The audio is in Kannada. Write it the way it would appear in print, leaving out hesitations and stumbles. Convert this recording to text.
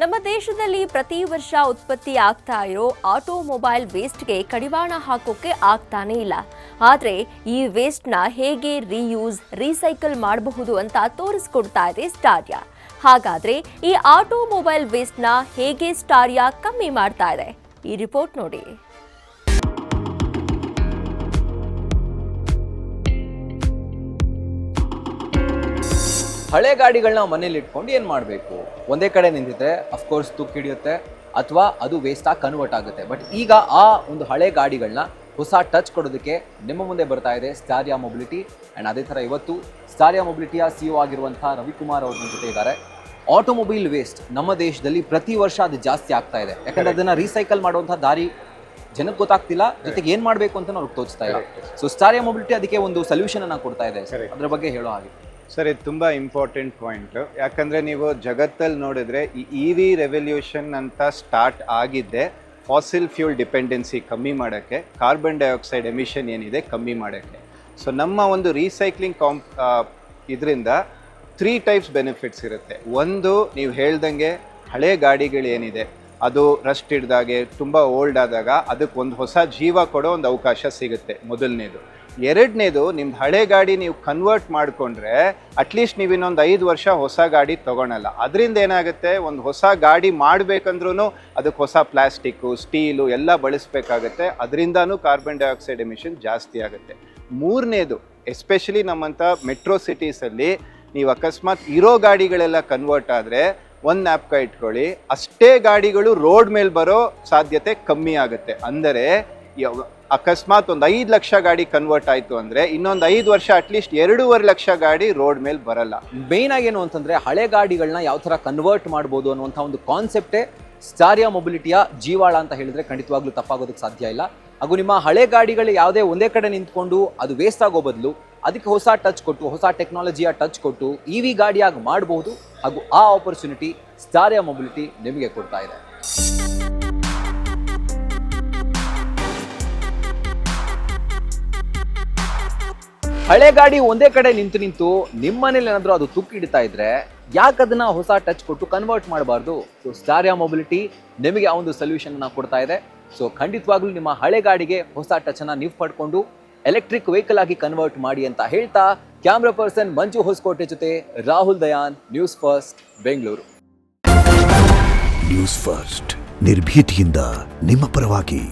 ನಮ್ಮ ದೇಶದಲ್ಲಿ ಪ್ರತಿ ವರ್ಷ ಉತ್ಪತ್ತಿ ಆಗ್ತಾ ಇರೋ ಆಟೋಮೊಬೈಲ್ ವೇಸ್ಟ್ಗೆ ಕಡಿವಾಣ ಹಾಕೋಕೆ ಆಗ್ತಾನೇ ಇಲ್ಲ. ಆದರೆ ಈ ವೇಸ್ಟ್ನ ಹೇಗೆ ರೀಯೂಸ್ ರೀಸೈಕಲ್ ಮಾಡಬಹುದು ಅಂತ ತೋರಿಸ್ಕೊಡ್ತಾ ಇದೆ ಸ್ಟಾರ್ಯಾ. ಹಾಗಾದ್ರೆ ಈ ಆಟೋಮೊಬೈಲ್ ವೇಸ್ಟ್ನ ಹೇಗೆ ಸ್ಟಾರ್ಯಾ ಕಮ್ಮಿ ಮಾಡ್ತಾ ಇದೆ? ಈ ರಿಪೋರ್ಟ್ ನೋಡಿ. ಹಳೆ ಗಾಡಿಗಳನ್ನ ಮನೇಲಿ ಇಟ್ಕೊಂಡು ಏನು ಮಾಡಬೇಕು? ಒಂದೇ ಕಡೆ ನಿಂತಿದ್ರೆ ಅಫ್ಕೋರ್ಸ್ ತುಕ್ಕು ಹಿಡಿಯುತ್ತೆ ಅಥವಾ ಅದು ವೇಸ್ಟಾಗಿ ಕನ್ವರ್ಟ್ ಆಗುತ್ತೆ. ಬಟ್ ಈಗ ಆ ಒಂದು ಹಳೆ ಗಾಡಿಗಳನ್ನ ಹೊಸ ಟಚ್ ಕೊಡೋದಕ್ಕೆ ನಿಮ್ಮ ಮುಂದೆ ಬರ್ತಾ ಇದೆ ಸ್ಟಾರ್ಯಾ ಮೊಬಿಲಿಟಿ. ಆ್ಯಂಡ್ ಅದೇ ಥರ ಇವತ್ತು ಸ್ಟಾರ್ಯಾ ಮೊಬಿಲಿಟಿಯ CEO ಆಗಿರುವಂಥ ರವಿಕುಮಾರ್ ಅವ್ರ ಜೊತೆ ಇದ್ದಾರೆ. ಆಟೋಮೊಬೈಲ್ ವೇಸ್ಟ್ ನಮ್ಮ ದೇಶದಲ್ಲಿ ಪ್ರತಿ ವರ್ಷ ಅದು ಜಾಸ್ತಿ ಆಗ್ತಾ ಇದೆ. ಯಾಕಂದರೆ ಅದನ್ನು ರೀಸೈಕಲ್ ಮಾಡುವಂಥ ದಾರಿ ಜನಕ್ಕೆ ಗೊತ್ತಾಗ್ತಿಲ್ಲ, ಜೊತೆಗೆ ಏನು ಮಾಡಬೇಕು ಅಂತ ಅವ್ರಿಗೆ ತೋಚ್ತಾ ಇಲ್ಲ. ಸೊ ಸ್ಟಾರ್ಯಾ ಮೊಬಿಲಿಟಿ ಅದಕ್ಕೆ ಒಂದು ಸೊಲ್ಯೂಷನ್ ಅನ್ನು ಕೊಡ್ತಾ ಇದೆ. ಅದ್ರ ಬಗ್ಗೆ ಹೇಳೋ ಹಾಗೆ ಸರ್, ಇದು ತುಂಬ ಇಂಪಾರ್ಟೆಂಟ್ ಪಾಯಿಂಟ್. ಯಾಕಂದರೆ ನೀವು ಜಗತ್ತಲ್ಲಿ ನೋಡಿದ್ರೆ ಈ EV ರೆವಲ್ಯೂಷನ್ ಅಂತ ಸ್ಟಾರ್ಟ್ ಆಗಿದ್ದೆ ಫಾಸಿಲ್ ಫ್ಯೂಲ್ ಡಿಪೆಂಡೆನ್ಸಿ ಕಮ್ಮಿ ಮಾಡೋಕ್ಕೆ, ಕಾರ್ಬನ್ ಡೈಆಕ್ಸೈಡ್ ಎಮಿಷನ್ ಏನಿದೆ ಕಮ್ಮಿ ಮಾಡೋಕ್ಕೆ. ಸೊ ನಮ್ಮ ಒಂದು ರೀಸೈಕ್ಲಿಂಗ್ ಇದರಿಂದ 3 ಟೈಪ್ಸ್ ಬೆನಿಫಿಟ್ಸ್ ಇರುತ್ತೆ. ಒಂದು, ನೀವು ಹೇಳ್ದಂಗೆ ಹಳೆ ಗಾಡಿಗಳೇನಿದೆ ಅದು ರಸ್ಟ್ ಹಿಡ್ದಾಗೆ ತುಂಬ ಓಲ್ಡ್ ಆದಾಗ ಅದಕ್ಕೆ ಒಂದು ಹೊಸ ಜೀವ ಕೊಡೋ ಒಂದು ಅವಕಾಶ ಸಿಗುತ್ತೆ, ಮೊದಲನೇದು. ಎರಡನೇದು, ನಿಮ್ದು ಹಳೆ ಗಾಡಿ ನೀವು ಕನ್ವರ್ಟ್ ಮಾಡಿಕೊಂಡ್ರೆ ಅಟ್ಲೀಸ್ಟ್ ನೀವು ಇನ್ನೊಂದು 5 ವರ್ಷ ಹೊಸ ಗಾಡಿ ತೊಗೊಳಲ್ಲ. ಅದರಿಂದ ಏನಾಗುತ್ತೆ, ಒಂದು ಹೊಸ ಗಾಡಿ ಮಾಡಬೇಕಂದ್ರೂ ಅದಕ್ಕೆ ಹೊಸ ಪ್ಲಾಸ್ಟಿಕ್ಕು, ಸ್ಟೀಲು ಎಲ್ಲ ಬಳಸಬೇಕಾಗತ್ತೆ. ಅದರಿಂದನೂ ಕಾರ್ಬನ್ ಡೈಆಕ್ಸೈಡ್ ಎಮಿಷನ್ ಜಾಸ್ತಿ ಆಗುತ್ತೆ. ಮೂರನೇದು, ಎಸ್ಪೆಷಲಿ ನಮ್ಮಂಥ ಮೆಟ್ರೋ ಸಿಟೀಸಲ್ಲಿ ನೀವು ಅಕಸ್ಮಾತ್ ಇರೋ ಗಾಡಿಗಳೆಲ್ಲ ಕನ್ವರ್ಟ್ ಆದರೆ ಒಂದು ಜ್ಞಾಪಕ ಇಟ್ಕೊಳ್ಳಿ, ಅಷ್ಟೇ ಗಾಡಿಗಳು ರೋಡ್ ಮೇಲೆ ಬರೋ ಸಾಧ್ಯತೆ ಕಮ್ಮಿ ಆಗುತ್ತೆ. ಅಂದರೆ ಅಕಸ್ಮಾತ್ ಒಂದು 5 ಲಕ್ಷ ಗಾಡಿ ಕನ್ವರ್ಟ್ ಆಯಿತು ಅಂದರೆ ಇನ್ನೊಂದು 5 ವರ್ಷ ಅಟ್ಲೀಸ್ಟ್ 2.5 ಲಕ್ಷ ಗಾಡಿ ರೋಡ್ ಮೇಲೆ ಬರಲ್ಲ. ಮೇನ್ ಆಗಿ ಏನು ಅಂತಂದರೆ ಹಳೆ ಗಾಡಿಗಳನ್ನ ಯಾವ ಥರ ಕನ್ವರ್ಟ್ ಮಾಡ್ಬೋದು ಅನ್ನುವಂಥ ಒಂದು ಕಾನ್ಸೆಪ್ಟೇ ಸ್ಟಾರ್ಯಾ ಮೊಬಿಲಿಟಿಯ ಜೀವಾಳ ಅಂತ ಹೇಳಿದ್ರೆ ಖಂಡಿತವಾಗ್ಲೂ ತಪ್ಪಾಗೋದಕ್ಕೆ ಸಾಧ್ಯ ಇಲ್ಲ. ಹಾಗೂ ನಿಮ್ಮ ಹಳೆ ಗಾಡಿಗಳು ಯಾವುದೇ ಒಂದೇ ಕಡೆ ನಿಂತ್ಕೊಂಡು ಅದು ವೇಸ್ಟ್ ಆಗೋ ಬದಲು ಅದಕ್ಕೆ ಹೊಸ ಟಚ್ ಕೊಟ್ಟು, ಹೊಸ ಟೆಕ್ನಾಲಜಿಯ ಟಚ್ ಕೊಟ್ಟು EV ಗಾಡಿಯಾಗಿ ಮಾಡಬಹುದು. ಹಾಗೂ ಆ ಆಪರ್ಚುನಿಟಿ ಸ್ಟಾರ್ಯಾ ಮೊಬಿಲಿಟಿ ನಿಮಗೆ ಕೊಡ್ತಾ ಇದೆ. ಹಳೆ ಗಾಡಿ ಒಂದೇ ಕಡೆ ನಿಂತು ನಿಮ್ಮನೇಲಿ ಏನಾದರೂ ಅದು ತುಕ್ಕು ಹಿಡಿತಾ ಇದ್ರೆ ಯಾಕೆ ಅದನ್ನ ಹೊಸ ಟಚ್ ಕೊಟ್ಟು ಕನ್ವರ್ಟ್ ಮಾಡಬಾರ್ದು? ಸೊ ಸ್ಟಾರ್ಯಾ ಮೊಬಿಲಿಟಿ ನಿಮಗೆ ಆ ಒಂದು ಸೊಲ್ಯೂಷನ್ ಅನ್ನ ಕೊಡ್ತಾ ಇದೆ. ಸೊ ಖಂಡಿತವಾಗ್ಲೂ ನಿಮ್ಮ ಹಳೆ ಗಾಡಿಗೆ ಹೊಸ ಟಚ್ ಅನ್ನ ನೀವು ಪಡ್ಕೊಂಡು ಎಲೆಕ್ಟ್ರಿಕ್ ವೆಹಿಕಲ್ ಆಗಿ ಕನ್ವರ್ಟ್ ಮಾಡಿ ಅಂತ ಹೇಳ್ತಾ ಕ್ಯಾಮ್ರಾ ಪರ್ಸನ್ ಮಂಜು ಹೊಸಕೋಟೆ ಜೊತೆ Rahul Dayan, news first Bengaluru. News first ನಿರ್ಭೀತಿಯಿಂದ ನಿಮ್ಮ ಪರವಾಗಿ.